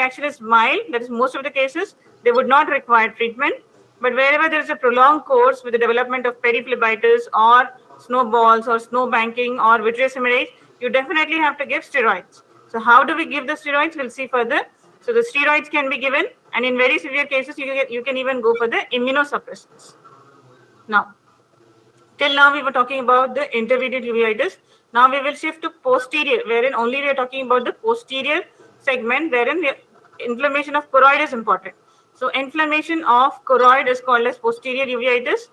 reaction is mild, that is most of the cases, they would not require treatment. But wherever there is a prolonged course with the development of periphlebitis or snowballs or snow banking or vitreous hemorrhage, you definitely have to give steroids. So how do we give the steroids? We'll see further. So the steroids can be given, and in very severe cases, you can even go for the immunosuppressants. Now, till now we were talking about the intermediate uveitis. Now we will shift to posterior, wherein only we are talking about the posterior segment, wherein the inflammation of choroid is important. So inflammation of choroid is called as posterior uveitis.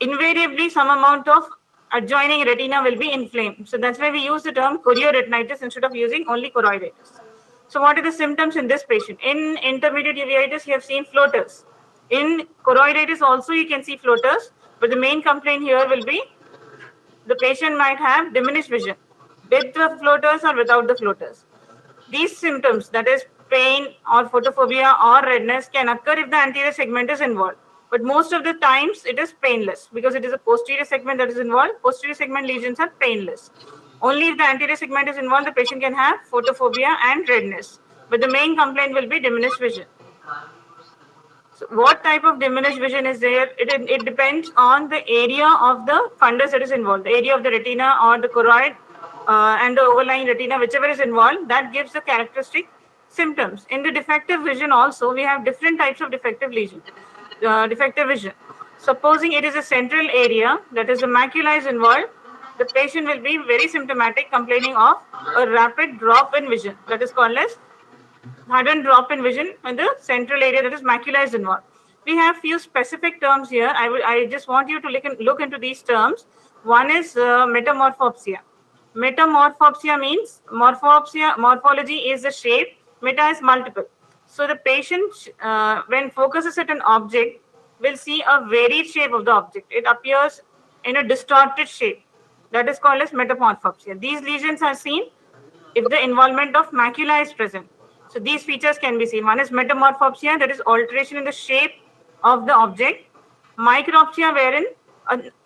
Invariably, some amount of adjoining retina will be inflamed. So that's why we use the term chorioretinitis instead of using only choroiditis. So what are the symptoms in this patient? In intermediate uveitis, you have seen floaters. In choroiditis also you can see floaters, but the main complaint here will be the patient might have diminished vision with the floaters or without the floaters. These symptoms, that is pain or photophobia or redness, can occur if the anterior segment is involved. But most of the times it is painless because it is a posterior segment that is involved. Posterior segment lesions are painless. Only if the anterior segment is involved, the patient can have photophobia and redness. But the main complaint will be diminished vision. So what type of diminished vision is there? It depends on the area of the fundus that is involved, the area of the retina or the choroid and the overlying retina, whichever is involved, that gives the characteristic symptoms. In the defective vision also, we have different types of defective vision. Supposing it is a central area, that is the macula is involved, the patient will be very symptomatic, complaining of a rapid drop in vision. That is called as sudden drop in vision in the central area, that is macula is involved. We have few specific terms here. I just want you to look into these terms. One is metamorphopsia. Metamorphopsia means morphology is the shape, meta is multiple. So the patient, when focuses at an object, will see a varied shape of the object. It appears in a distorted shape. That is called as metamorphopsia. These lesions are seen if the involvement of macula is present. So these features can be seen. One is metamorphopsia, that is alteration in the shape of the object. Micropsia, wherein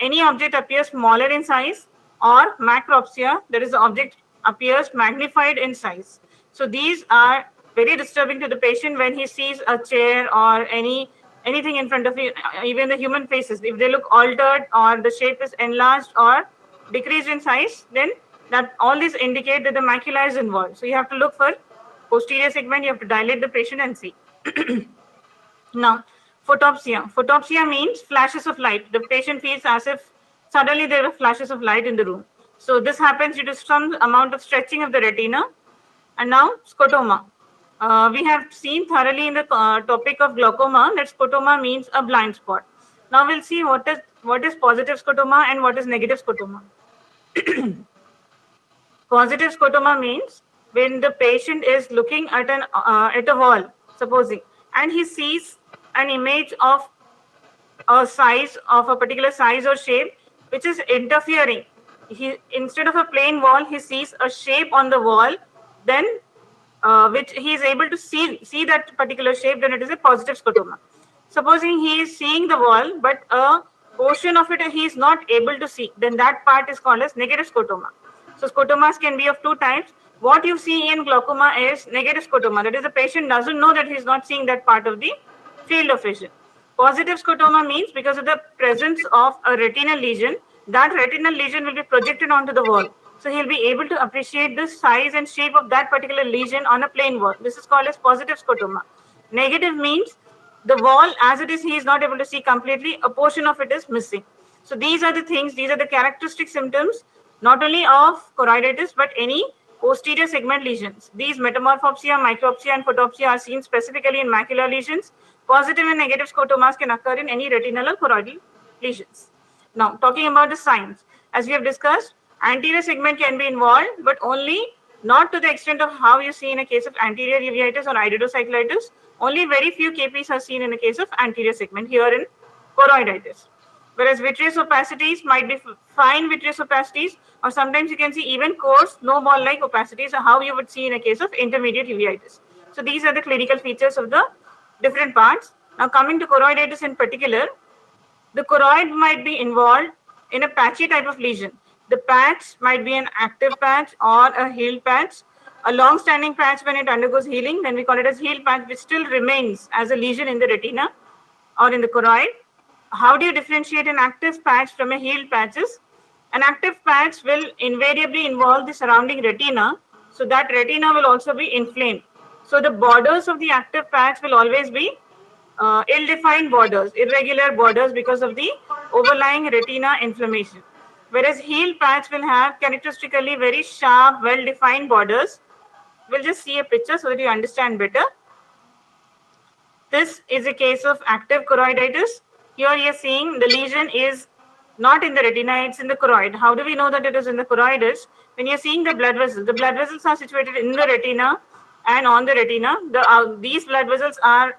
any object appears smaller in size, or macropsia, that is the object appears magnified in size. So these are very disturbing to the patient when he sees a chair or anything in front of him, even the human faces. If they look altered or the shape is enlarged or decreased in size, then that all these indicate that the macula is involved. So you have to look for posterior segment, you have to dilate the patient and see. Now, photopsia. Photopsia means flashes of light. The patient feels as if suddenly there are flashes of light in the room. So this happens due to some amount of stretching of the retina. And now, scotoma. We have seen thoroughly in the topic of glaucoma that scotoma means a blind spot. Now we'll see what is positive scotoma and what is negative scotoma. Positive scotoma means when the patient is looking at a wall, supposing, and he sees an image of a size of a particular size or shape which is interfering. He, instead of a plain wall, he sees a shape on the wall, then which he is able to see that particular shape, then it is a positive scotoma. Supposing he is seeing the wall, but a portion of it he is not able to see, then that part is called as negative scotoma. So scotomas can be of two types. What you see in glaucoma is negative scotoma. That is, the patient doesn't know that he is not seeing that part of the field of vision. Positive scotoma means because of the presence of a retinal lesion, that retinal lesion will be projected onto the wall. So he'll be able to appreciate the size and shape of that particular lesion on a plain wall. This is called as positive scotoma. Negative means the wall as it is, he is not able to see completely, a portion of it is missing. So these are the things, these are the characteristic symptoms, not only of choroiditis, but any posterior segment lesions. These metamorphopsia, micropsia, and photopsia are seen specifically in macular lesions. Positive and negative scotomas can occur in any retinal or choroidal lesions. Now, talking about the signs, as we have discussed, anterior segment can be involved, but only not to the extent of how you see in a case of anterior uveitis or iridocyclitis. Only very few KPs are seen in the case of anterior segment here in choroiditis. Whereas vitreous opacities might be fine vitreous opacities, or sometimes you can see even coarse snowball-like opacities, or how you would see in a case of intermediate uveitis. So these are the clinical features of the different parts. Now coming to choroiditis in particular, the choroid might be involved in a patchy type of lesion. The patch might be an active patch or a healed patch. A long-standing patch, when it undergoes healing, then we call it as healed patch, which still remains as a lesion in the retina or in the choroid. How do you differentiate an active patch from a healed patches? An active patch will invariably involve the surrounding retina, so that retina will also be inflamed. So the borders of the active patch will always be ill-defined borders, irregular borders because of the overlying retina inflammation. Whereas healed patch will have characteristically very sharp, well-defined borders. We'll just see a picture so that you understand better. This is a case of active choroiditis. Here you're seeing the lesion is not in the retina, it's in the choroid. How do we know that it is in the choroid? When you're seeing the blood vessels are situated in the retina and on the retina. These blood vessels are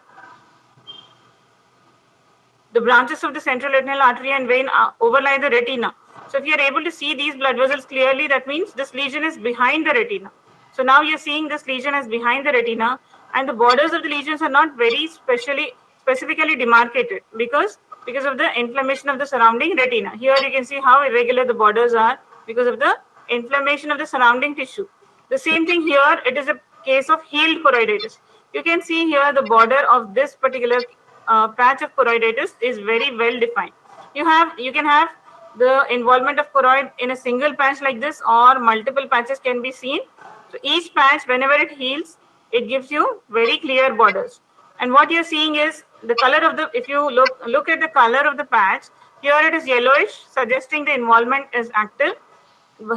the branches of the central retinal artery and vein overlie the retina. So if you're able to see these blood vessels clearly, that means this lesion is behind the retina. So now you're seeing this lesion as behind the retina, and the borders of the lesions are not very specifically demarcated because of the inflammation of the surrounding retina. Here you can see how irregular the borders are because of the inflammation of the surrounding tissue. The same thing here, it is a case of healed choroiditis. You can see here the border of this particular patch of choroiditis is very well defined. You can have the involvement of choroid in a single patch like this, or multiple patches can be seen. So each patch, whenever it heals, it gives you very clear borders. And what you're seeing is the color of the, if you look at the color of the patch, here it is yellowish, suggesting the involvement is active.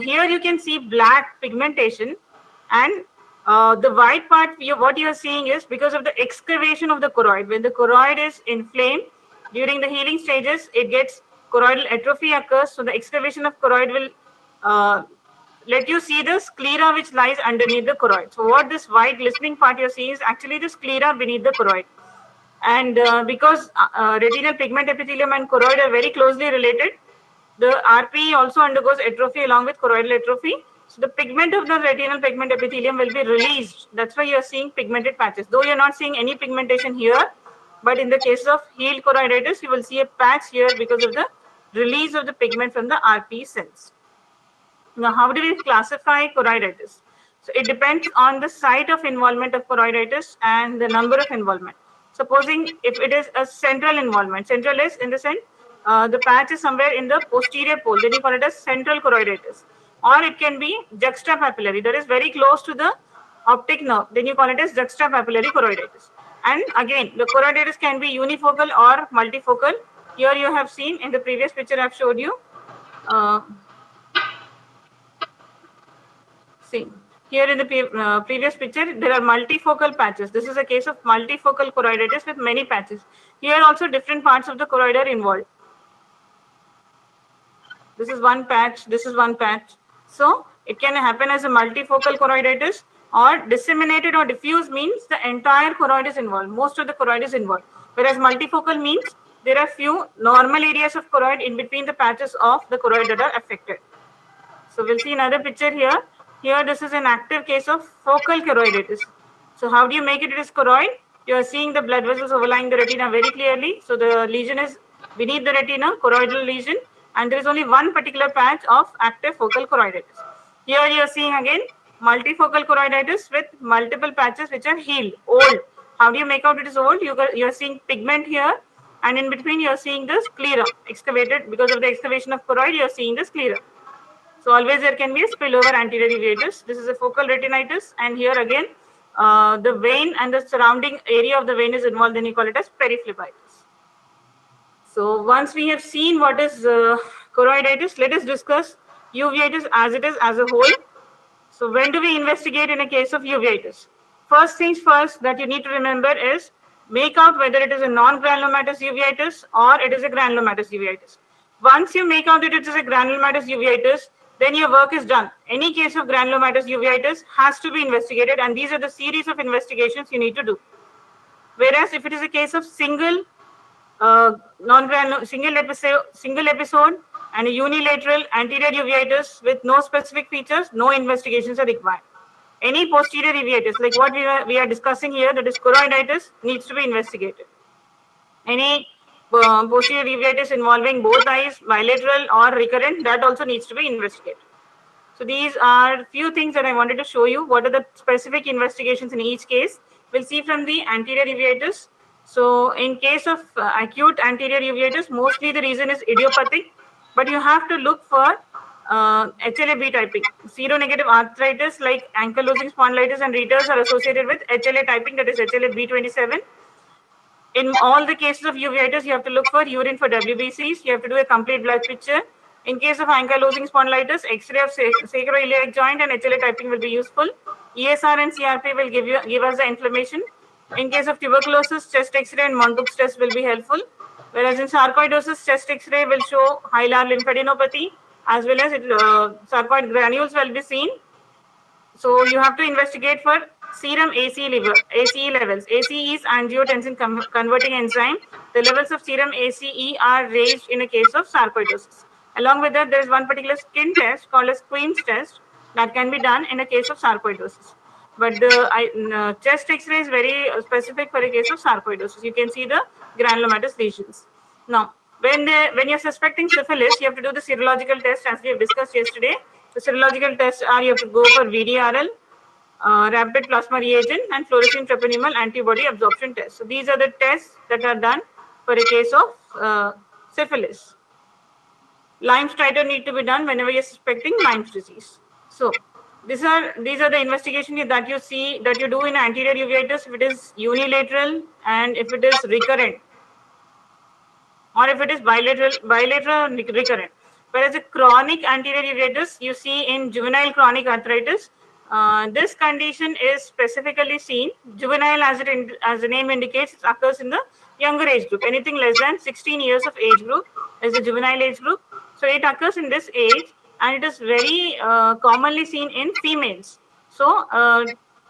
Here you can see black pigmentation, and the white part, what you are seeing is because of the excavation of the choroid. When the choroid is inflamed during the healing stages, it gets choroidal atrophy occurs. So the excavation of choroid will let you see the sclera which lies underneath the choroid. So what this white glistening part you're seeing is actually the sclera beneath the choroid. And because retinal pigment epithelium and choroid are very closely related, the RPE also undergoes atrophy along with choroidal atrophy. So the pigment of the retinal pigment epithelium will be released. That's why you're seeing pigmented patches. Though you're not seeing any pigmentation here, but in the case of healed choroiditis, you will see a patch here because of the release of the pigment from the RPE cells. Now, how do we classify choroiditis? So it depends on the site of involvement of choroiditis and the number of involvement. Supposing if it is a central involvement, central is in the sense the patch is somewhere in the posterior pole, then you call it as central choroiditis. Or it can be juxtapapillary, that is very close to the optic nerve, then you call it as juxtapapillary choroiditis. And again, the choroiditis can be unifocal or multifocal. Here you have seen in the previous picture I've showed you. See, here in the previous picture, there are multifocal patches. This is a case of multifocal choroiditis with many patches. Here also different parts of the choroid are involved. This is one patch, this is one patch. So it can happen as a multifocal choroiditis, or disseminated or diffuse means the entire choroid is involved. Most of the choroid is involved. Whereas multifocal means there are few normal areas of choroid in between the patches of the choroid that are affected. So we'll see another picture here. Here, this is an active case of focal choroiditis. So how do you make it? It is choroid. You are seeing the blood vessels overlying the retina very clearly. So the lesion is beneath the retina, choroidal lesion, and there is only one particular patch of active focal choroiditis. Here you are seeing again multifocal choroiditis with multiple patches which are healed, old. How do you make out it is old? You are seeing pigment here, and in between you are seeing the sclera excavated. Because of the excavation of choroid, you are seeing the sclera. So always there can be a spillover anterior uveitis. This is a focal retinitis, and here again the vein and the surrounding area of the vein is involved, then you call it as periphlebitis. So once we have seen what is choroiditis, let us discuss uveitis as it is as a whole. So when do we investigate in a case of uveitis? First things first that you need to remember is make out whether it is a non-granulomatous uveitis or it is a granulomatous uveitis. Once you make out that it is a granulomatous uveitis, then your work is done. Any case of granulomatous uveitis has to be investigated, and these are the series of investigations you need to do. Whereas if it is a case of single episode and a unilateral anterior uveitis with no specific features, no investigations are required. Any posterior uveitis, like what we are discussing here, that is choroiditis, needs to be investigated. Any posterior uveitis involving both eyes, bilateral or recurrent, that also needs to be investigated. So these are few things that I wanted to show you. What are the specific investigations in each case? We'll see from the anterior uveitis. So in case of acute anterior uveitis, mostly the reason is idiopathic, but you have to look for HLA-B typing. Seronegative arthritis like ankylosing spondylitis and Reiter's are associated with HLA typing, that is HLA-B27. In all the cases of uveitis, you have to look for urine for WBCs. You have to do a complete blood picture. In case of ankylosing spondylitis, X-ray of sacroiliac joint and HLA typing will be useful. ESR and CRP will give us the inflammation. In case of tuberculosis, chest X-ray and Montague's test will be helpful. Whereas in sarcoidosis, chest X-ray will show hilar lymphadenopathy, as well as sarcoid granules will be seen. So you have to investigate for serum ACE levels. ACE is angiotensin converting enzyme. The levels of serum ACE are raised in a case of sarcoidosis. Along with that, there is one particular skin test called as Queen's test that can be done in a case of sarcoidosis. But the chest X-ray is very specific for a case of sarcoidosis. You can see the granulomatous lesions. Now, when you're suspecting syphilis, you have to do the serological test as we have discussed yesterday. The serological tests are you have to go for VDRL, rapid plasma reagent, and fluorescein treponemal antibody absorption test. So these are the tests that are done for a case of syphilis. Lyme's titer need to be done whenever you're suspecting Lyme's disease. So these are the investigation that you see that you do in anterior uveitis if it is unilateral and if it is recurrent, or if it is bilateral recurrent. Whereas a chronic anterior uveitis you see in juvenile chronic arthritis. This condition is specifically seen juvenile, as the name indicates, it occurs in the younger age group. Anything less than 16 years of age group is the juvenile age group. So it occurs in this age, and it is very commonly seen in females. So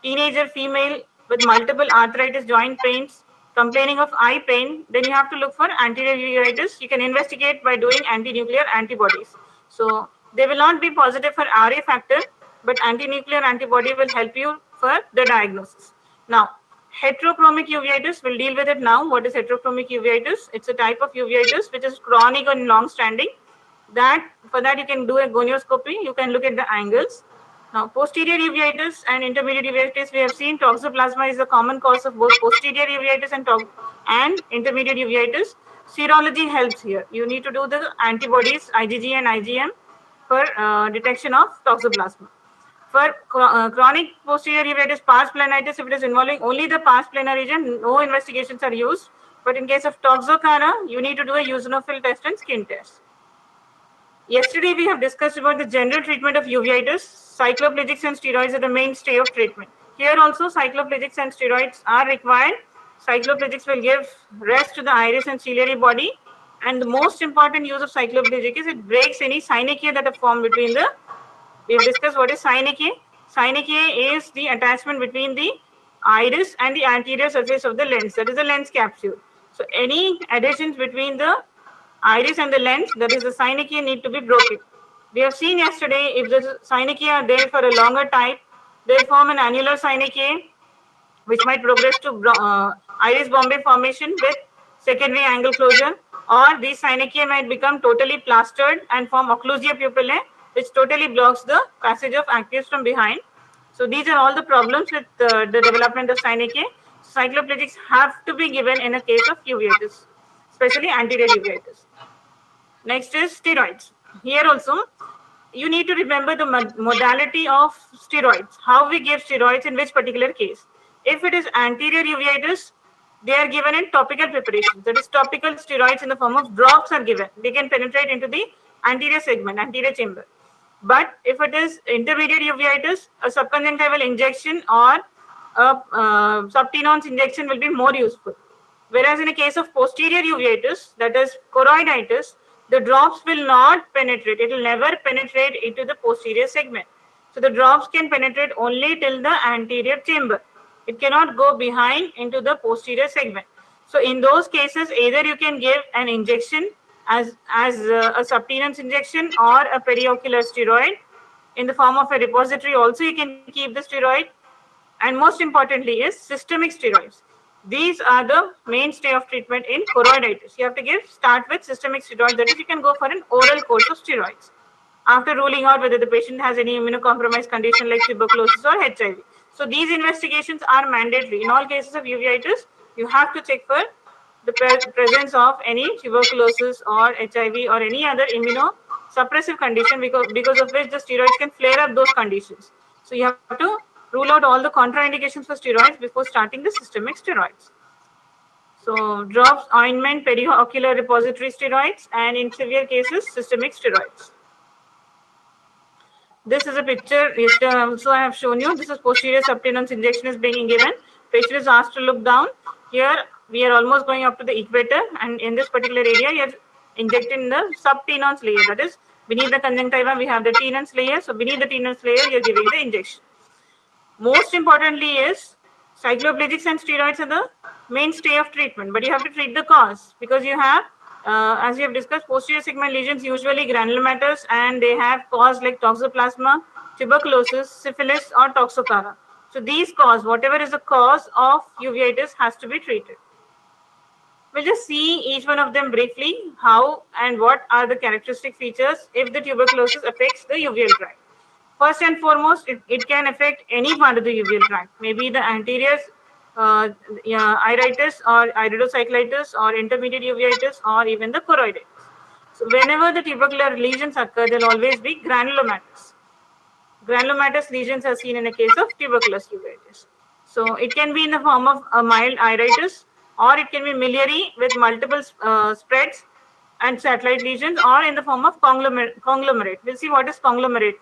teenager female with multiple arthritis, joint pains, complaining of eye pain, then you have to look for anterior uveitis. You can investigate by doing anti-nuclear antibodies. So they will not be positive for RA factor, but anti-nuclear antibody will help you for the diagnosis. Now, heterochromic uveitis, we'll deal with it now. What is heterochromic uveitis? It's a type of uveitis which is chronic and long-standing. For that you can do a gonioscopy. You can look at the angles. Now, posterior uveitis and intermediate uveitis, we have seen toxoplasma is the common cause of both posterior uveitis and intermediate uveitis. Serology helps here. You need to do the antibodies, IgG and IgM, for detection of toxoplasma. For chronic posterior uveitis, pars planitis, if it is involving only the pars plana region, no investigations are used. But in case of toxocara, you need to do a eosinophil test and skin test. Yesterday, we have discussed about the general treatment of uveitis. Cycloplegics and steroids are the mainstay of treatment. Here also, cycloplegics and steroids are required. Cycloplegics will give rest to the iris and ciliary body. And the most important use of cycloplegic is it breaks any synechia that are formed between the... We have discussed what is synechia. Synechia is the attachment between the iris and the anterior surface of the lens. That is the lens capsule. So any adhesions between the iris and the lens, that is the synechia, need to be broken. We have seen yesterday, if the synechia are there for a longer time, they form an annular synechia, which might progress to iris bombay formation with secondary angle closure, or these synechia might become totally plastered and form occlusia pupillae, which totally blocks the passage of actives from behind. So these are all the problems with the development of synechia. Cycloplegics have to be given in a case of uveitis, especially anterior uveitis. Next is steroids. Here also, you need to remember the modality of steroids, how we give steroids in which particular case. If it is anterior uveitis, they are given in topical preparations. That is, topical steroids in the form of drops are given. They can penetrate into the anterior segment, anterior chamber. But if it is intermediate uveitis, a subconjunctival injection or a subtenon's injection will be more useful. Whereas in a case of posterior uveitis, that is choroiditis, the drops will not penetrate. It will never penetrate into the posterior segment. So the drops can penetrate only till the anterior chamber. It cannot go behind into the posterior segment. So in those cases, either you can give an injection as a subtenon's injection or a periocular steroid in the form of a repository. Also, you can keep the steroid. And most importantly is systemic steroids. These are the mainstay of treatment in choroiditis. You have to start with systemic steroid. That is, you can go for an oral course of steroids. after ruling out whether the patient has any immunocompromised condition like tuberculosis or HIV. So these investigations are mandatory. In all cases of uveitis, you have to check for the presence of any tuberculosis or HIV or any other immunosuppressive condition because of which the steroids can flare up those conditions. So you have to rule out all the contraindications for steroids before starting the systemic steroids. So drops, ointment, periocular repository steroids, and in severe cases, systemic steroids. This is a picture. So I have shown you. This is posterior subtenonous injection is being given. Patient is asked to look down. Here we are almost going up to the equator, and in this particular area, you are injecting the subtenonous layer. That is beneath the conjunctiva, we have the tenonous layer. So beneath the tenonous layer, you are giving the injection. Most importantly is cycloplegics and steroids are the mainstay of treatment, but you have to treat the cause because you have, as we have discussed, posterior segment lesions usually granulomatous and they have cause like toxoplasma, tuberculosis, syphilis, or toxocara. So these cause, whatever is the cause of uveitis, has to be treated. We'll just see each one of them briefly, how and what are the characteristic features if the tuberculosis affects the uveal tract. First and foremost, it can affect any part of the uveal tract, maybe the anterior iritis or iridocyclitis or intermediate uveitis or even the choroiditis. So whenever the tubercular lesions occur, there will always be granulomatous. Granulomatous lesions are seen in a case of tuberculous uveitis. So it can be in the form of a mild iritis, or it can be miliary with multiple spreads and satellite lesions, or in the form of conglomerate. We'll see what is conglomerate.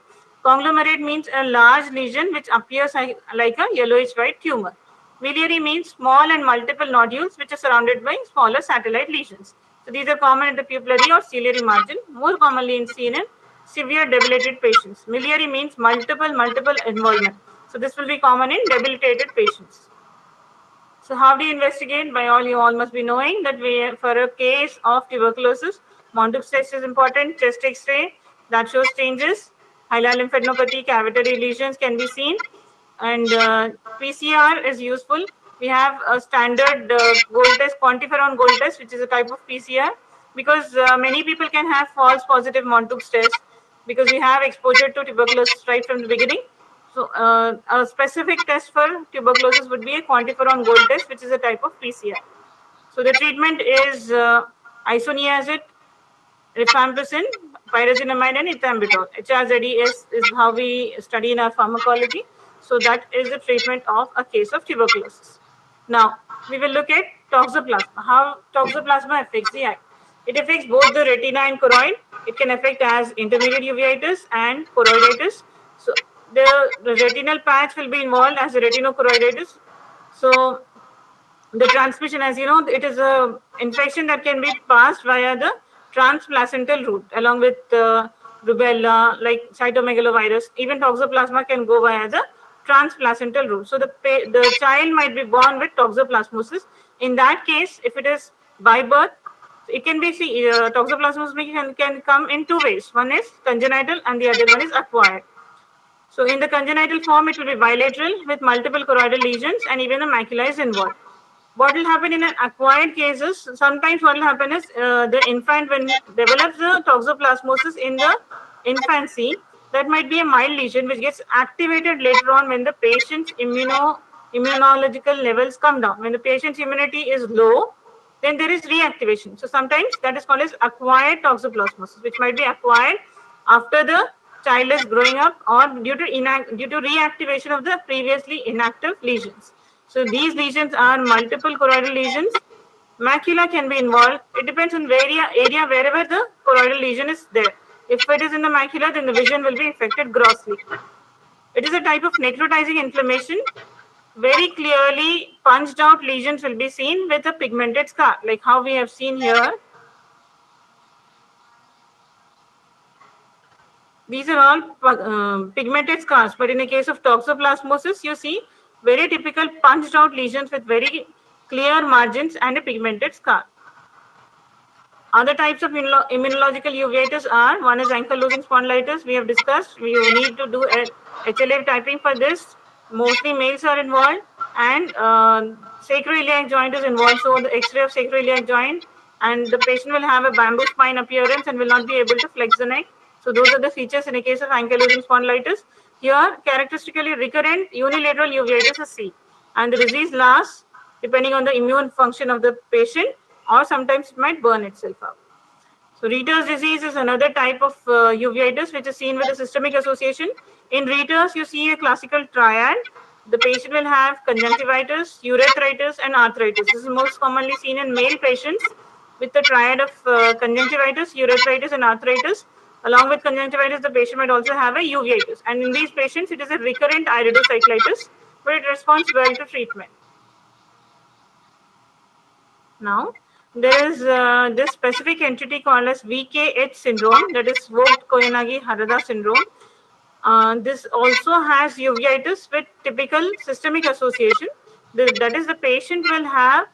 Conglomerate means a large lesion which appears like a yellowish white tumor. Miliary means small and multiple nodules which are surrounded by smaller satellite lesions. So these are common at the pupillary or ciliary margin, more commonly seen in severe debilitated patients. Miliary means multiple involvement. So this will be common in debilitated patients. So how do you investigate? By all, you all must be knowing that for a case of tuberculosis, Montague's test is important, chest X-ray that shows changes, hilar lymphadenopathy, cavitary lesions can be seen, and PCR is useful. We have a standard gold test, quantiferon gold test, which is a type of PCR, because many people can have false positive Montague's test because we have exposure to tuberculosis right from the beginning. So a specific test for tuberculosis would be a quantiferon gold test, which is a type of PCR. So the treatment is isoniazid, rifampicin, pyrazinamide, and ethambutol. HRZES is how we study in our pharmacology. So that is the treatment of a case of tuberculosis. Now, we will look at toxoplasma, how toxoplasma affects the eye. It affects both the retina and choroid. It can affect as intermediate uveitis and choroiditis. So the retinal patch will be involved as a retinochoroiditis. So the transmission, as you know, it is a infection that can be passed via the transplacental route along with rubella, like cytomegalovirus. Even toxoplasma can go via the transplacental route. So the child might be born with toxoplasmosis. In that case, if it is by birth, it can be toxoplasmosis can come in two ways. One is congenital and the other one is acquired. So in the congenital form, it will be bilateral with multiple choroidal lesions and even the macula is involved. What will happen in an acquired cases, sometimes what will happen is the infant, when develops the toxoplasmosis in the infancy, that might be a mild lesion which gets activated later on when the patient's immunological levels come down. When the patient's immunity is low, then there is reactivation. So sometimes that is called as acquired toxoplasmosis, which might be acquired after the child is growing up or due to reactivation of the previously inactive lesions. So these lesions are multiple choroidal lesions. Macula can be involved. It depends on area wherever the choroidal lesion is there. If it is in the macula, then the vision will be affected grossly. It is a type of necrotizing inflammation. Very clearly punched out lesions will be seen with a pigmented scar, like how we have seen here. These are all pigmented scars, but in the case of toxoplasmosis, you see very typical punched out lesions with very clear margins and a pigmented scar. Other types of immunological uveitis are, one is ankylosing spondylitis, we have discussed. We need to do a HLA typing for this. Mostly males are involved, and sacroiliac joint is involved. So the X-ray of sacroiliac joint, and the patient will have a bamboo spine appearance and will not be able to flex the neck. So those are the features in a case of ankylosing spondylitis. Here, characteristically recurrent unilateral uveitis is seen, and the disease lasts depending on the immune function of the patient, or sometimes it might burn itself out. So Reiter's disease is another type of uveitis which is seen with a systemic association. In Reiter's, you see a classical triad. The patient will have conjunctivitis, urethritis, and arthritis. This is most commonly seen in male patients with the triad of conjunctivitis, urethritis, and arthritis. Along with conjunctivitis, the patient might also have a uveitis. And in these patients, it is a recurrent iridocyclitis, but it responds well to treatment. Now, there is this specific entity called as VKH syndrome, that is Vogt-Koyanagi-Harada syndrome. This also has uveitis with typical systemic association. That is, the patient will have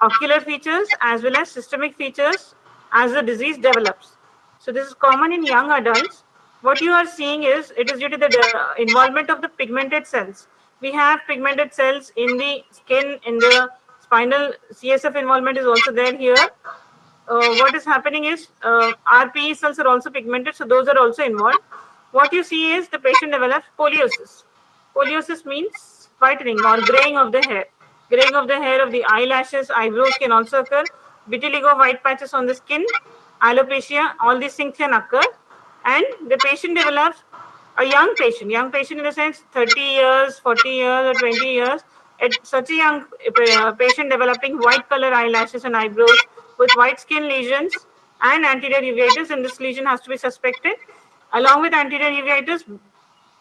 ocular features as well as systemic features as the disease develops. So this is common in young adults. What you are seeing is it is due to the involvement of the pigmented cells. We have pigmented cells in the skin, in the spinal. CSF involvement is also there here. What is happening is RPE cells are also pigmented, so those are also involved. What you see is the patient develops scoliosis. Scoliosis means whitening or graying of the hair. Graying of the hair of the eyelashes, eyebrows can also occur. Vitiligo, white patches on the skin, alopecia, all these things can occur. And the patient develops, a young patient in the sense 30 years, 40 years, or 20 years, at such a young patient developing white color eyelashes and eyebrows with white skin lesions and anterior uveitis, and this lesion has to be suspected. Along with anterior uveitis,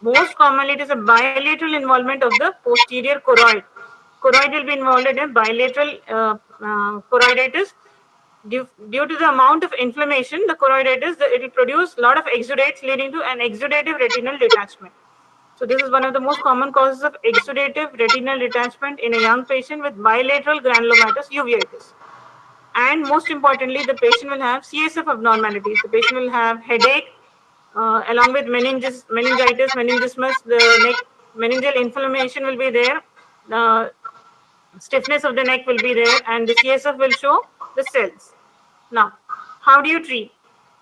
most commonly it is a bilateral involvement of the posterior choroid. Choroid will be involved in a bilateral choroiditis. Due to the amount of inflammation, the choroiditis, it will produce a lot of exudates, leading to an exudative retinal detachment. So this is one of the most common causes of exudative retinal detachment in a young patient with bilateral granulomatous uveitis. And most importantly, the patient will have CSF abnormalities. The patient will have headache, along with meningitis, meningismus, the neck meningeal inflammation will be there. Stiffness of the neck will be there, and the CSF will show the cells. Now, how do you treat?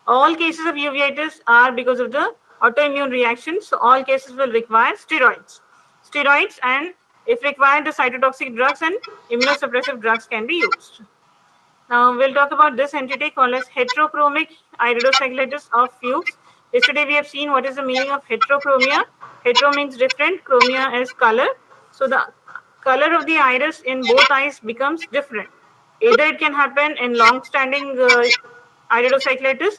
All cases of uveitis are because of the autoimmune reaction, so all cases will require steroids. Steroids, and if required, the cytotoxic drugs and immunosuppressive drugs can be used. Now, we'll talk about this entity called as heterochromic iridocyclitis of Fuchs. Yesterday, we have seen what is the meaning of heterochromia. Hetero means different, chromia is color. So, the color of the iris in both eyes becomes different. Either it can happen in long-standing iridocyclitis,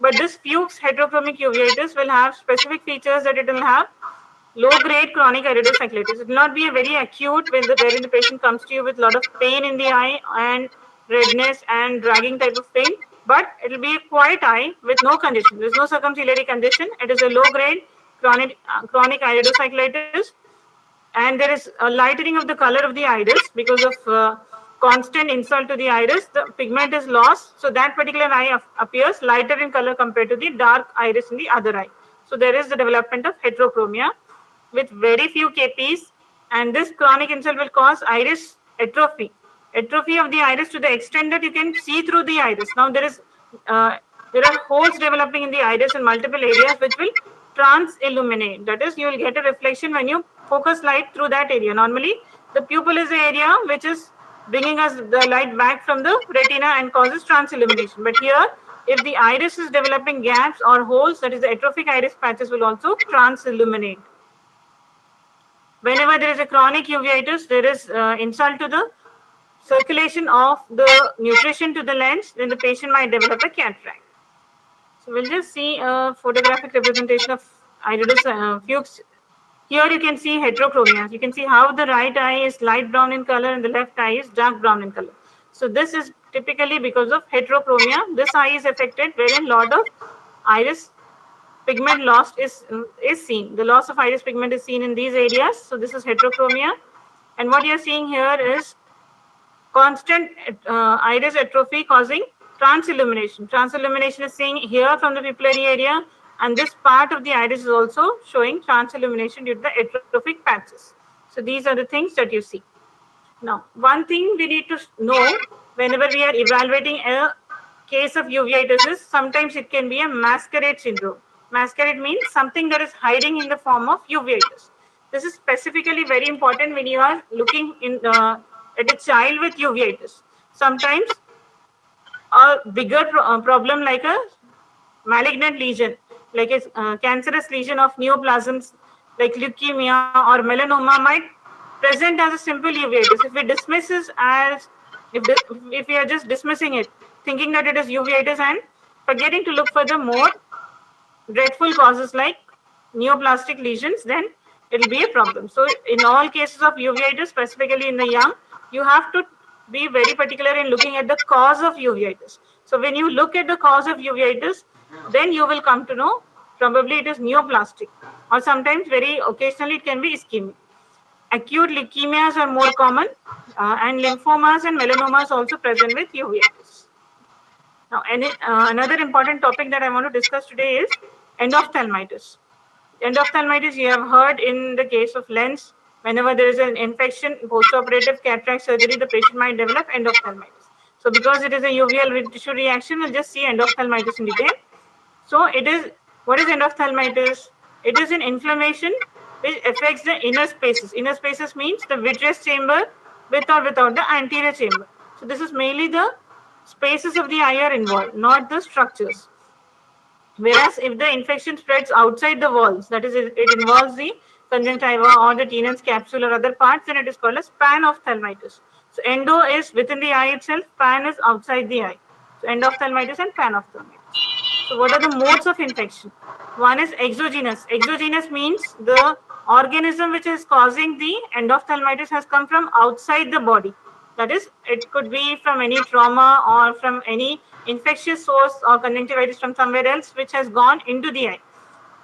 but this Fuchs heterochromic uveitis will have specific features that it will have low-grade chronic iridocyclitis. It will not be a very acute wherein the patient comes to you with a lot of pain in the eye and redness and dragging type of pain, but it will be a quiet eye with no congestion. There is no circumciliary congestion. It is a low-grade chronic iridocyclitis, and there is a lightening of the color of the iris because of constant insult to the iris. The pigment is lost, so that particular eye appears lighter in color compared to the dark iris in the other eye. So there is the development of heterochromia with very few KPs, and this chronic insult will cause iris atrophy. Atrophy of the iris to the extent that you can see through the iris. Now there are holes developing in the iris in multiple areas which will trans-illuminate. That is, you will get a reflection when you focus light through that area. Normally, the pupil is the area which is bringing us the light back from the retina and causes trans-illumination. But here, if the iris is developing gaps or holes, that is, the atrophic iris patches will also trans-illuminate. Whenever there is a chronic uveitis, there is insult to the circulation of the nutrition to the lens, then the patient might develop a cataract. So we'll just see a photographic representation of Fuchs. Here you can see heterochromia. You can see how the right eye is light brown in color and the left eye is dark brown in color. So this is typically because of heterochromia. This eye is affected wherein lot of iris pigment loss is seen. The loss of iris pigment is seen in these areas. So this is heterochromia. And what you're seeing here is constant iris atrophy causing trans-illumination. Trans-illumination is seen here from the pupillary area, and this part of the iris is also showing trans-illumination due to the atrophic patches. So these are the things that you see. Now, one thing we need to know whenever we are evaluating a case of uveitis is sometimes it can be a masquerade syndrome. Masquerade means something that is hiding in the form of uveitis. This is specifically very important when you are looking at a child with uveitis. Sometimes a bigger problem like a malignant lesion, like a cancerous lesion of neoplasms, like leukemia or melanoma, might present as a simple uveitis. If we dismiss it as if we are just dismissing it, thinking that it is uveitis and forgetting to look for the more dreadful causes like neoplastic lesions, then it will be a problem. So in all cases of uveitis, specifically in the young, you have to be very particular in looking at the cause of uveitis. So when you look at the cause of uveitis, then you will come to know probably it is neoplastic, or sometimes very occasionally it can be ischemic. Acute leukemias are more common, and lymphomas and melanomas also present with uveitis. Now, another important topic that I want to discuss today is endophthalmitis. Endophthalmitis, you have heard in the case of lens, whenever there is an infection, post-operative cataract surgery, the patient might develop endophthalmitis. So because it is a uveal tissue reaction, we'll just see endophthalmitis in detail. So it is, what is endophthalmitis? It is an inflammation which affects the inner spaces. Inner spaces means the vitreous chamber with or without the anterior chamber. So this is mainly the spaces of the eye are involved, not the structures. Whereas if the infection spreads outside the walls, that is, it involves the conjunctiva or the Tenon's capsule or other parts, then it is called as panophthalmitis. So endo is within the eye itself, pan is outside the eye. So endophthalmitis and panophthalmitis. So what are the modes of infection? One is exogenous. Exogenous means the organism which is causing the endophthalmitis has come from outside the body. That is, it could be from any trauma or from any infectious source or conjunctivitis from somewhere else which has gone into the eye.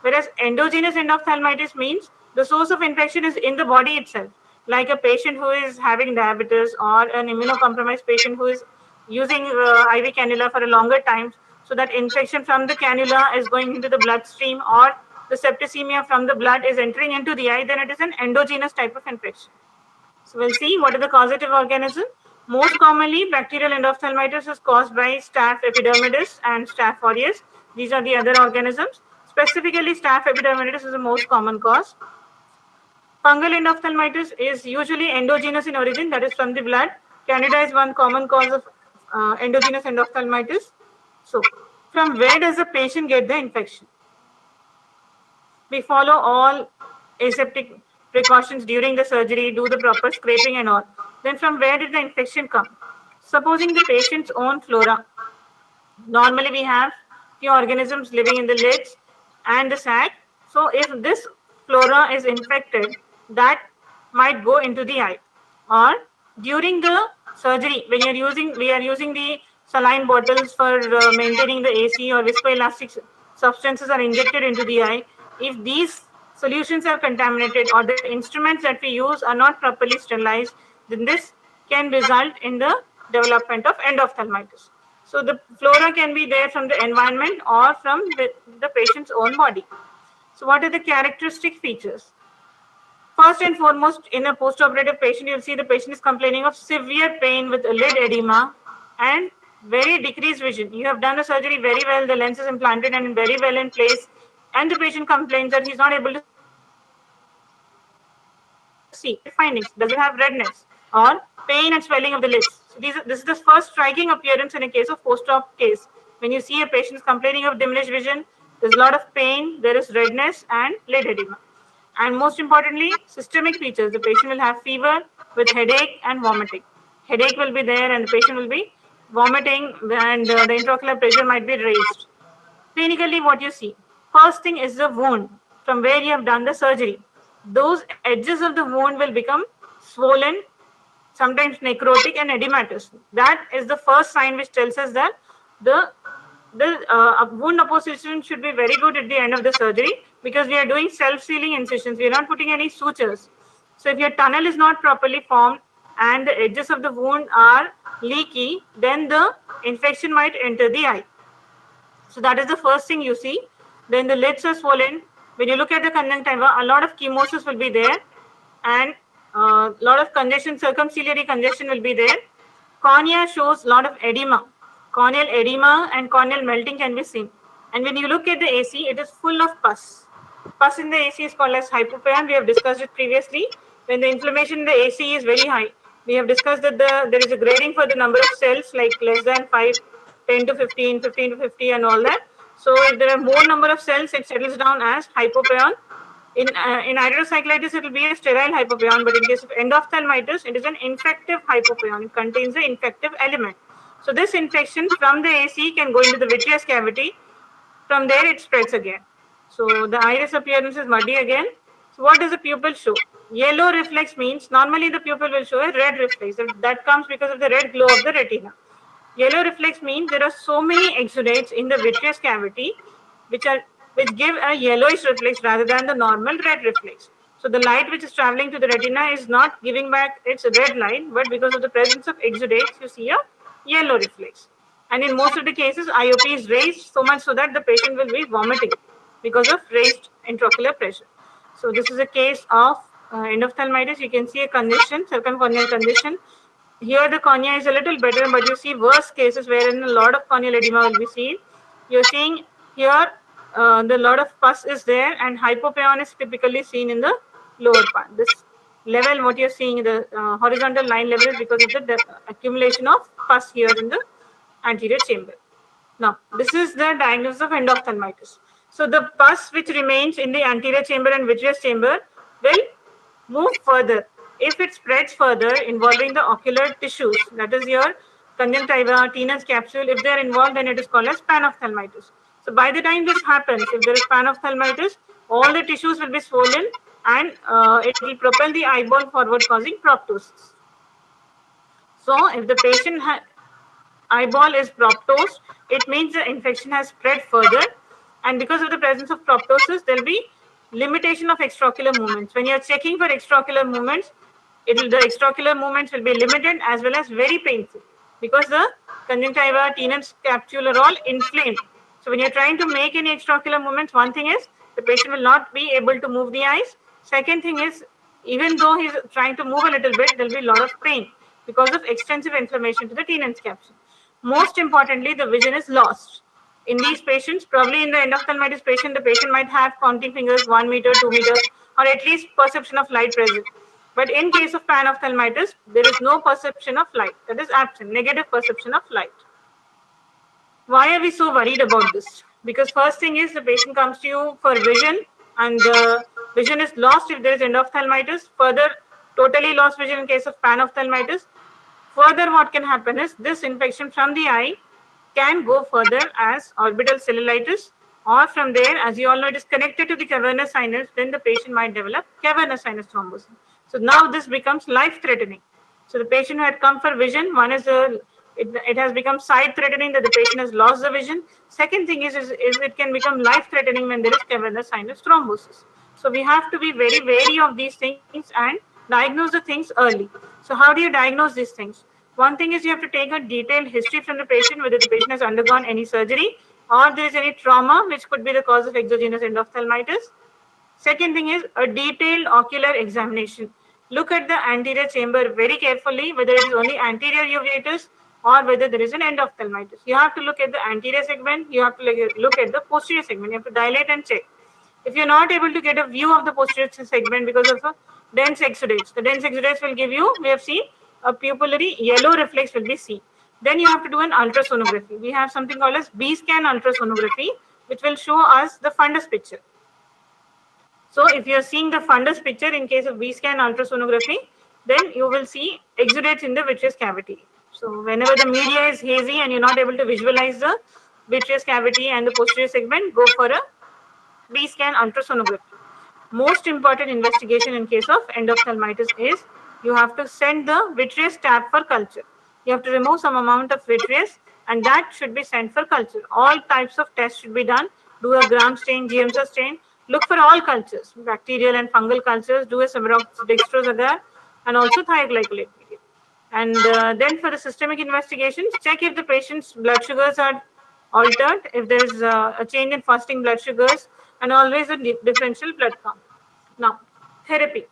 Whereas endogenous endophthalmitis means the source of infection is in the body itself, like a patient who is having diabetes or an immunocompromised patient who is using IV cannula for a longer time, so that infection from the cannula is going into the bloodstream, or the septicemia from the blood is entering into the eye, then it is an endogenous type of infection. So we'll see what are the causative organisms. Most commonly, bacterial endophthalmitis is caused by Staph epidermidis and Staph aureus. These are the other organisms. Specifically, Staph epidermidis is the most common cause. Fungal endophthalmitis is usually endogenous in origin, that is from the blood. Candida is one common cause of endogenous endophthalmitis. So, from where does the patient get the infection? We follow all aseptic precautions during the surgery, do the proper scraping and all. Then from where did the infection come? Supposing the patient's own flora. Normally we have few organisms living in the lids and the sac. So if this flora is infected, that might go into the eye. Or during the surgery, when we are using the saline bottles for maintaining the AC, or viscoelastic substances are injected into the eye. If these solutions are contaminated or the instruments that we use are not properly sterilized, then this can result in the development of endophthalmitis. So the flora can be there from the environment or from the patient's own body. So what are the characteristic features? First and foremost, in a post-operative patient, you'll see the patient is complaining of severe pain with lid edema and very decreased vision. You have done the surgery very well, the lens is implanted and very well in place, and the patient complains that he's not able to see. Findings: does it have redness or pain and swelling of the lids? So this is the first striking appearance in a case of post-op case. When you see a patient is complaining of diminished vision, there's a lot of pain, there is redness and lid edema. And most importantly, systemic features. The patient will have fever with headache and vomiting. Headache will be there and the patient will be vomiting, and the intraocular pressure might be raised. Clinically, what you see? First thing is the wound from where you have done the surgery. Those edges of the wound will become swollen, sometimes necrotic and edematous. That is the first sign which tells us that the wound apposition should be very good at the end of the surgery, because we are doing self-sealing incisions. We are not putting any sutures. So if your tunnel is not properly formed and the edges of the wound are leaky, then the infection might enter the eye. So that is the first thing you see. Then the lids are swollen. When you look at the conjunctiva, a lot of chemosis will be there, and a lot of congestion, circumciliary congestion will be there. Cornea shows a lot of edema. corneal edema and corneal melting can be seen. And when you look at the AC, it is full of pus. Pus in the AC is called as hypopyon. We have discussed it previously. When the inflammation in the AC is very high, we have discussed that there is a grading for the number of cells, like less than 5, 10 to 15, 15 to 50, and all that. So if there are more number of cells, it settles down as hypopyon. In iridocyclitis, it will be a sterile hypopyon, but in case of endophthalmitis, it is an infective hypopyon. It contains the infective element. So this infection from the AC can go into the vitreous cavity. From there, it spreads again. So the iris appearance is muddy again. So what does the pupil show? Yellow reflex means normally the pupil will show a red reflex. That comes because of the red glow of the retina. Yellow reflex means there are so many exudates in the vitreous cavity which give a yellowish reflex rather than the normal red reflex. So the light which is traveling to the retina is not giving back its red light, but because of the presence of exudates, you see a yellow reflex. And in most of the cases, IOP is raised so much so that the patient will be vomiting because of raised intraocular pressure. So this is a case of endophthalmitis. You can see a condition, circumcorneal condition. Here the cornea is a little better, but you see worse cases wherein a lot of corneal edema will be seen. You're seeing here the lot of pus is there, and hypopyon is typically seen in the lower part. This level, what you're seeing, the horizontal line level, is because of the accumulation of pus here in the anterior chamber. Now, this is the diagnosis of endophthalmitis. So the pus which remains in the anterior chamber and vitreous chamber will move further. If it spreads further involving the ocular tissues, that is your conjunctiva, Tenon's capsule, if they are involved, then it is called as panophthalmitis. So by the time this happens, if there is panophthalmitis, all the tissues will be swollen and it will propel the eyeball forward, causing proptosis. So if the patient eyeball is proptosed, it means the infection has spread further. And because of the presence of proptosis, there will be limitation of extraocular movements. When you are checking for extraocular movements, the extraocular movements will be limited as well as very painful because the conjunctiva, Tenon's capsule are all inflamed. So when you're trying to make any extraocular movements, one thing is the patient will not be able to move the eyes. Second thing is, even though he's trying to move a little bit, there'll be a lot of pain because of extensive inflammation to the Tenon's capsule. Most importantly, the vision is lost. In these patients, probably in the endophthalmitis patient, the patient might have counting fingers 1 meter, 2 meters, or at least perception of light present. But in case of panophthalmitis, there is no perception of light. That is absent, negative perception of light. Why are we so worried about this? Because first thing is the patient comes to you for vision and the vision is lost if there is endophthalmitis. Further, totally lost vision in case of panophthalmitis. Further, what can happen is this infection from the eye can go further as orbital cellulitis, or from there, as you all know, it is connected to the cavernous sinus, then the patient might develop cavernous sinus thrombosis. So now this becomes life-threatening. So the patient who had come for vision, one is it has become side-threatening that the patient has lost the vision. Second thing is it can become life-threatening when there is cavernous sinus thrombosis. So we have to be very wary of these things and diagnose the things early. So how do you diagnose these things? One thing is you have to take a detailed history from the patient, whether the patient has undergone any surgery or there is any trauma which could be the cause of exogenous endophthalmitis. Second thing is a detailed ocular examination. Look at the anterior chamber very carefully, whether it is only anterior uveitis or whether there is an endophthalmitis. You have to look at the anterior segment, you have to look at the posterior segment, you have to dilate and check. If you're not able to get a view of the posterior segment because of a dense exudates, the dense exudates will give you, we have seen, a pupillary yellow reflex will be seen. Then you have to do an ultrasonography. We have something called as B-scan ultrasonography, which will show us the fundus picture. So if you're seeing the fundus picture in case of B-scan ultrasonography, then you will see exudates in the vitreous cavity. So whenever the media is hazy and you're not able to visualize the vitreous cavity and the posterior segment, go for a B-scan ultrasonography. Most important investigation in case of endophthalmitis is you have to send the vitreous tab for culture. You have to remove some amount of vitreous and that should be sent for culture. All types of tests should be done. Do a gram stain, GMSA stain. Look for all cultures, bacterial and fungal cultures. Do a dextrose agar and also thioglycolate medium. And then for the systemic investigations, check if the patient's blood sugars are altered, if there is a change in fasting blood sugars, and always a differential blood count. Now, therapy.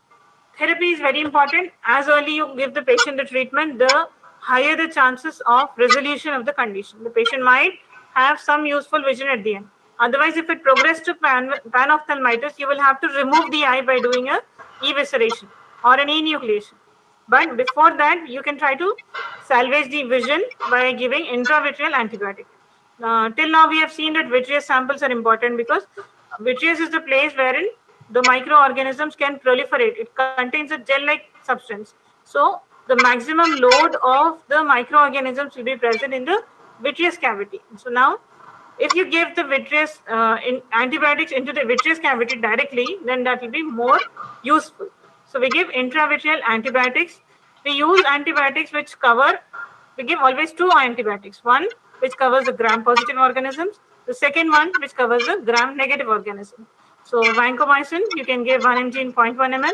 Therapy is very important. As early you give the patient the treatment, the higher the chances of resolution of the condition. The patient might have some useful vision at the end. Otherwise, if it progresses to panophthalmitis, you will have to remove the eye by doing a evisceration or an enucleation. But before that, you can try to salvage the vision by giving intravitreal antibiotic. Till now, we have seen that vitreous samples are important because vitreous is the place wherein the microorganisms can proliferate. It contains a gel-like substance. So the maximum load of the microorganisms will be present in the vitreous cavity. So now, if you give the vitreous antibiotics into the vitreous cavity directly, then that will be more useful. So we give intravitreal antibiotics. We use antibiotics which cover, we give always two antibiotics. One which covers the gram-positive organisms, the second one which covers the gram-negative organism. So vancomycin, you can give 1 mg in 0.1 ml,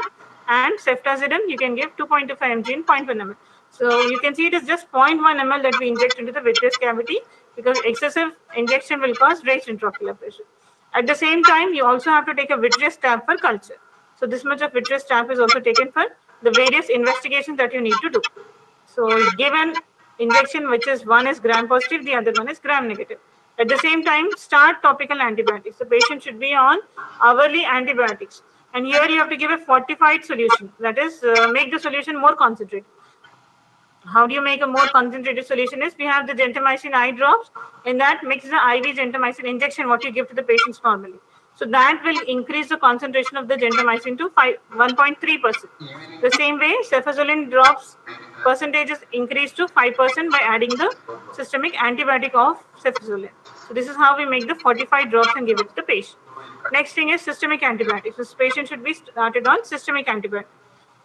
and ceftazidime, you can give 2.25 mg in 0.1 ml. So you can see it is just 0.1 ml that we inject into the vitreous cavity because excessive injection will cause raised intraocular pressure. At the same time, you also have to take a vitreous tab for culture. So this much of vitreous tab is also taken for the various investigations that you need to do. So given injection, which is one is gram positive, the other one is gram negative. At the same time, start topical antibiotics. The patient should be on hourly antibiotics. And here you have to give a fortified solution. That is, make the solution more concentrated. How do you make a more concentrated solution is we have the gentamicin eye drops. In that, mix the IV gentamicin injection, what you give to the patients normally. So that will increase the concentration of the gentamicin to 1.3%. The same way, cefazolin drops percentages increase to 5% by adding the systemic antibiotic of cefazolin. So this is how we make the fortified drops and give it to the patient. Next thing is systemic antibiotics. This patient should be started on systemic antibiotics.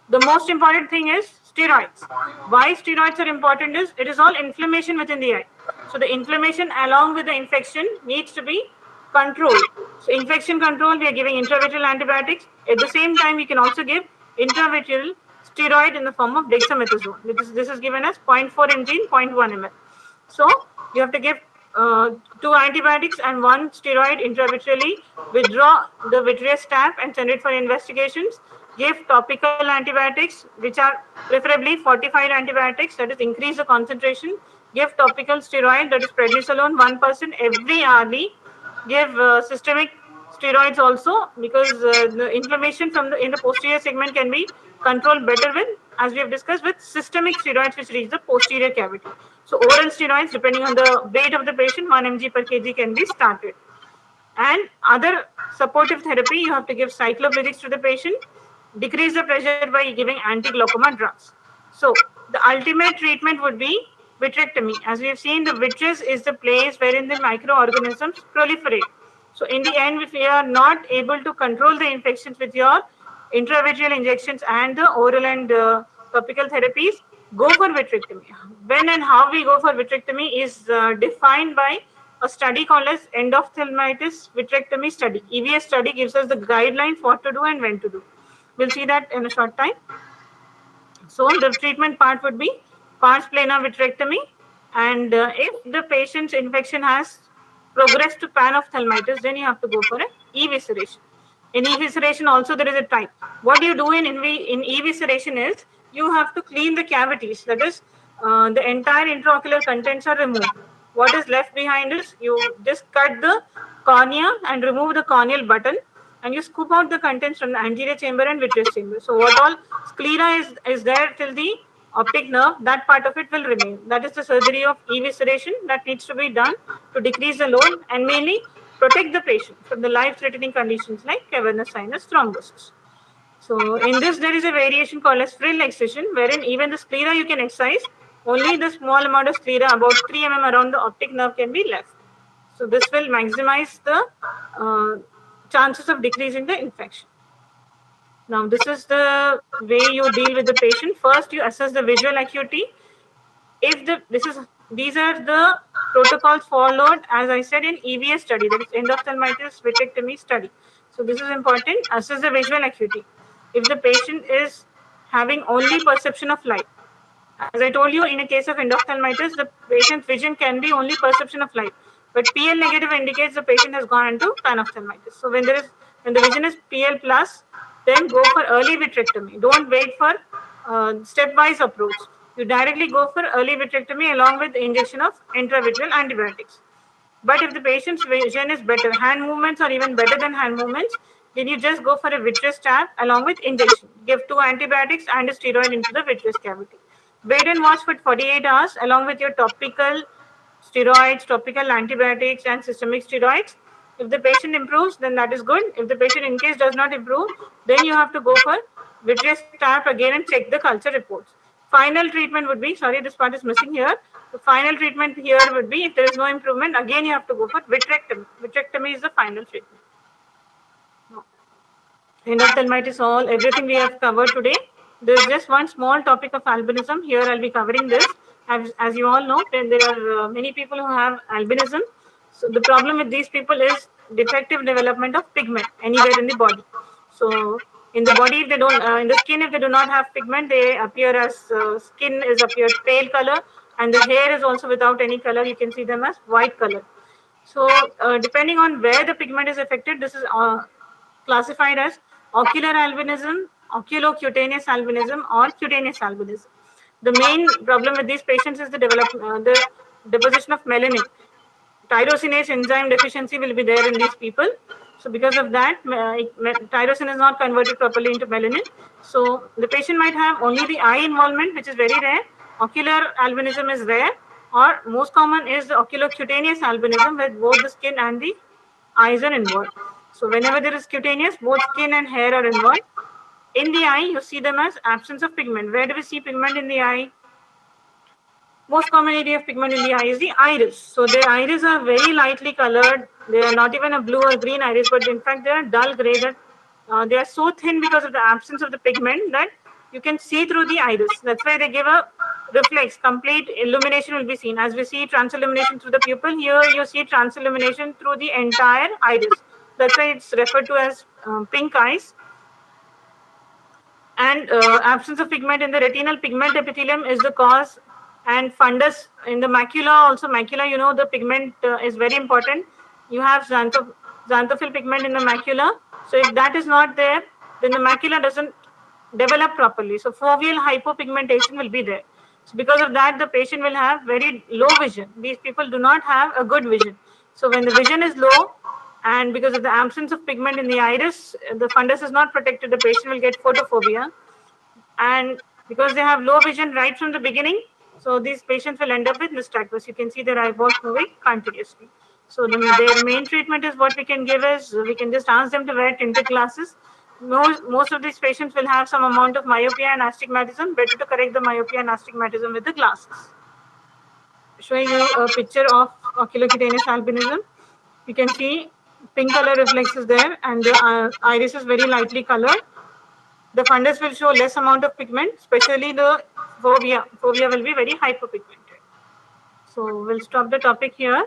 The most important thing is steroids. Why steroids are important is it is all inflammation within the eye. So the inflammation along with the infection needs to be controlled. So infection control, we are giving intravitreal antibiotics. At the same time, we can also give intravitreal steroid in the form of dexamethasone. This is given as 0.4 mg in 0.1 ml. So you have to give 2 antibiotics and 1 steroid intravitreally, withdraw the vitreous tab and send it for investigations. Give topical antibiotics, which are preferably fortified antibiotics, that is increase the concentration. Give topical steroid, that is prednisolone 1% every hourly. Give systemic steroids also because the inflammation in the posterior segment can be controlled better with, as we have discussed, with systemic steroids which reach the posterior cavity. So oral steroids, depending on the weight of the patient, 1 mg per kg can be started. And other supportive therapy, you have to give cycloplegics to the patient, decrease the pressure by giving anti-glaucoma drugs. So the ultimate treatment would be vitrectomy. As we have seen, the vitreous is the place wherein the microorganisms proliferate. So in the end, if we are not able to control the infections with your intravitreal injections and the oral and topical therapies, go for vitrectomy. When and how we go for vitrectomy is defined by a study called as endophthalmitis vitrectomy study. EVS study gives us the guidelines what to do and when to do. We'll see that in a short time. So the treatment part would be pars plana vitrectomy, and if the patient's infection has progressed to panophthalmitis, then you have to go for an evisceration. In evisceration also there is a type. What you do in evisceration is you have to clean the cavities. That is, the entire intraocular contents are removed. What is left behind is you just cut the cornea and remove the corneal button, and you scoop out the contents from the anterior chamber and vitreous chamber. So what all sclera is there till the optic nerve, that part of it will remain. That is the surgery of evisceration that needs to be done to decrease the load and mainly protect the patient from the life-threatening conditions like cavernous sinus thrombosis. So in this, there is a variation called as frill excision, wherein even the sclera you can excise, only the small amount of sclera, about 3 mm around the optic nerve, can be left. So this will maximize the chances of decreasing the infection. Now, this is the way you deal with the patient. First, you assess the visual acuity. These are the protocols followed, as I said, in EVS study, that is endophthalmitis vitrectomy study. So this is important. Assess the visual acuity. If the patient is having only perception of light, as I told you, in a case of endophthalmitis, the patient's vision can be only perception of light. But PL negative indicates the patient has gone into panophthalmitis. So when the vision is PL plus, then go for early vitrectomy. Don't wait for stepwise approach. you directly go for early vitrectomy along with injection of intravitreal antibiotics. But if the patient's vision is better, hand movements are even better than hand movements, then you just go for a vitreous tab along with injection. Give 2 antibiotics and a steroid into the vitreous cavity. Wait and watch for 48 hours along with your topical steroids, topical antibiotics, and systemic steroids. If the patient improves, then that is good. If the patient in case does not improve, then you have to go for vitreous tab again and check the culture reports. Final treatment would be, sorry, this part is missing here. The final treatment here would be, if there is no improvement, again you have to go for vitrectomy. Vitrectomy is the final treatment. Endophthalmitis, all everything we have covered today. There's just one small topic of albinism. Here I'll be covering this. As you all know, there are many people who have albinism. So the problem with these people is defective development of pigment anywhere in the body. So in the body, if they don't, in the skin, if they do not have pigment, they appear as skin is appears pale color, and the hair is also without any color. You can see them as white color. So depending on where the pigment is affected, this is classified as ocular albinism, oculocutaneous albinism, or cutaneous albinism. The main problem with these patients is the deposition of melanin. Tyrosinase enzyme deficiency will be there in these people. So because of that, tyrosine is not converted properly into melanin. So the patient might have only the eye involvement, which is very rare. Ocular albinism is rare, or most common is the oculocutaneous albinism, where both the skin and the eyes are involved. So whenever there is cutaneous, both skin and hair are involved. In the eye, you see them as absence of pigment. Where do we see pigment in the eye? Most common area of pigment in the eye is the iris. So their iris are very lightly colored. They are not even a blue or green iris, but in fact they are dull gray. That they are so thin because of the absence of the pigment that you can see through the iris. That's why they give a reflex. Complete illumination will be seen. As we see transillumination through the pupil, here you see transillumination through the entire iris. That's why it's referred to as pink eyes. And absence of pigment in the retinal pigment epithelium is the cause, and fundus in the macula also. Macula, you know, the pigment is very important. You have xanthophyll pigment in the macula. So if that is not there, then the macula doesn't develop properly. So foveal hypopigmentation will be there. So because of that, the patient will have very low vision. These people do not have a good vision. So when the vision is low, and because of the absence of pigment in the iris, the fundus is not protected, the patient will get photophobia. And because they have low vision right from the beginning, so these patients will end up with nystagmus. You can see their eyeballs moving continuously. So their main treatment is, what we can give is, we can just ask them to wear tinted glasses. Most of these patients will have some amount of myopia and astigmatism. Better to correct the myopia and astigmatism with the glasses. Showing you a picture of oculocutaneous albinism. You can see pink color reflexes there, and the iris is very lightly colored. The fundus will show less amount of pigment, especially the fovea. Fovea will be very hyperpigmented. So we'll stop the topic here.